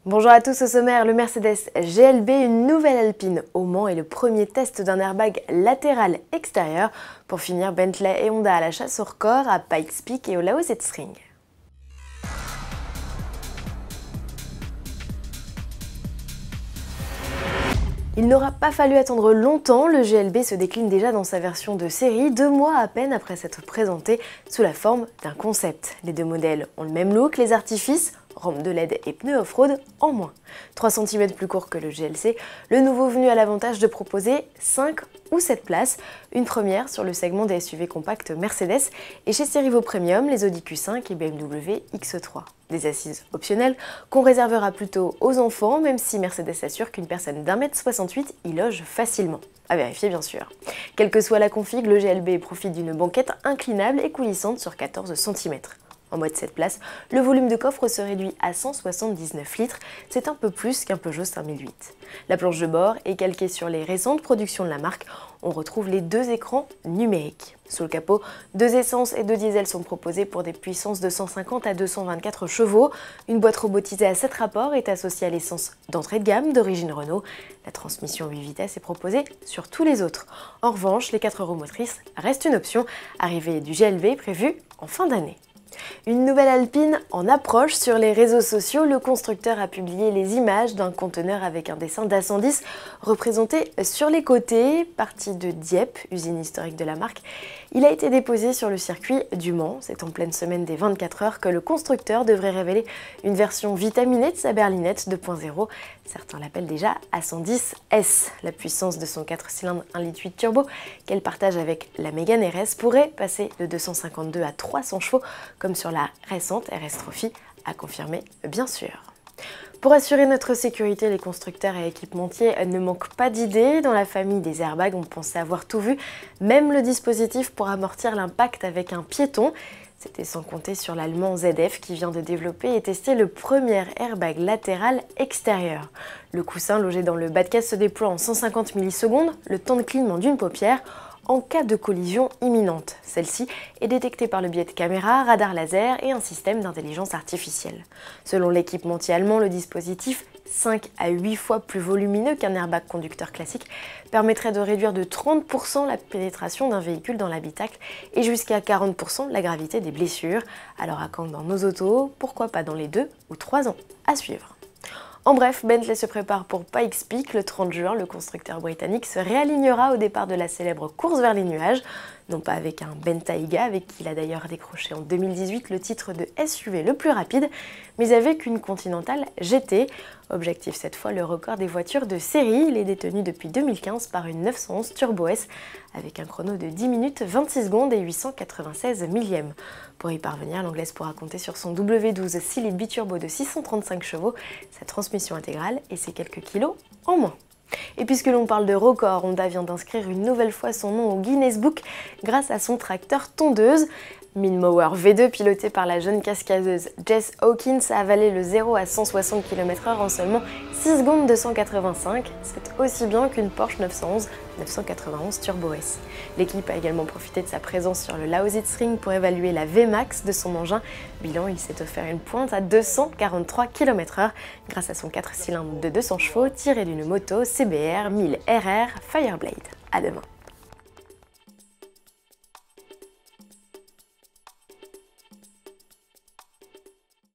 Bonjour à tous, au sommaire, le Mercedes GLB, une nouvelle Alpine au Mans et le premier test d'un airbag latéral extérieur. Pour finir, Bentley et Honda à la chasse au record à Pikes Peak et au Lausitzring. Il n'aura pas fallu attendre longtemps, le GLB se décline déjà dans sa version de série, 2 mois à peine après s'être présenté sous la forme d'un concept. Les deux modèles ont le même look, les artifices, rampe de LED et pneus off-road en moins. 3 cm plus court que le GLC, le nouveau venu a l'avantage de proposer 5 ou 7 places, une première sur le segment des SUV compacts Mercedes et chez ses rivaux premium, les Audi Q5 et BMW X3. Des assises optionnelles qu'on réservera plutôt aux enfants, même si Mercedes assure qu'une personne d'1,68 m y loge facilement. À vérifier bien sûr. Quelle que soit la config, le GLB profite d'une banquette inclinable et coulissante sur 14 cm. En mode 7 places, le volume de coffre se réduit à 179 litres, c'est un peu plus qu'un Peugeot 5008. La planche de bord est calquée sur les récentes productions de la marque, on retrouve les 2 écrans numériques. Sous le capot, 2 essences et 2 diesels sont proposés pour des puissances de 150 à 224 chevaux. Une boîte robotisée à 7 rapports est associée à l'essence d'entrée de gamme d'origine Renault. La transmission 8 vitesses est proposée sur tous les autres. En revanche, les 4 roues motrices restent une option, arrivée du GLB prévue en fin d'année. Une nouvelle Alpine en approche sur les réseaux sociaux. Le constructeur a publié les images d'un conteneur avec un dessin d'A110 représenté sur les côtés. Parti de Dieppe, usine historique de la marque, il a été déposé sur le circuit du Mans. C'est en pleine semaine des 24 heures que le constructeur devrait révéler une version vitaminée de sa berlinette 2.0. Certains l'appellent déjà A110S. La puissance de son 4 cylindres 1,8 litre turbo qu'elle partage avec la Mégane RS pourrait passer de 252 à 300 chevaux comme sur la récente RS Trophy, à confirmer bien sûr. Pour assurer notre sécurité, les constructeurs et équipementiers ne manquent pas d'idées. Dans la famille des airbags, on pensait avoir tout vu, même le dispositif pour amortir l'impact avec un piéton. C'était sans compter sur l'allemand ZF qui vient de développer et tester le premier airbag latéral extérieur. Le coussin logé dans le bas de caisse se déploie en 150 millisecondes, le temps de clignement d'une paupière, en cas de collision imminente. Celle-ci est détectée par le biais de caméras, radars laser et un système d'intelligence artificielle. Selon l'équipementier allemand, le dispositif, 5 à 8 fois plus volumineux qu'un airbag conducteur classique, permettrait de réduire de 30% la pénétration d'un véhicule dans l'habitacle et jusqu'à 40% la gravité des blessures. Alors à quand dans nos autos, pourquoi pas dans les 2 ou 3 ans à suivre. En bref, Bentley se prépare pour Pikes Peak. Le 30 juin, le constructeur britannique se réalignera au départ de la célèbre course vers les nuages, non pas avec un Bentayga, avec qui il a d'ailleurs décroché en 2018 le titre de SUV le plus rapide, mais avec une Continental GT. Objectif cette fois, le record des voitures de série. Il est détenu depuis 2015 par une 911 Turbo S, avec un chrono de 10 minutes 26 secondes et 896 millièmes. Pour y parvenir, l'anglaise pourra compter sur son W12 6 litres biturbo de 635 chevaux, sa transmission intégrale et ses quelques kilos en moins. Et puisque l'on parle de record, Honda vient d'inscrire une nouvelle fois son nom au Guinness Book grâce à son tracteur tondeuse. Minmower V2, piloté par la jeune cascadeuse Jess Hawkins, a avalé le 0 à 160 km/h en seulement 6 secondes 285. C'est aussi bien qu'une Porsche 911 Turbo S. L'équipe a également profité de sa présence sur le Lausitzring pour évaluer la Vmax de son engin. Bilan, il s'est offert une pointe à 243 km/h grâce à son 4 cylindres de 200 chevaux tiré d'une moto CBR 1000 RR Fireblade. À demain.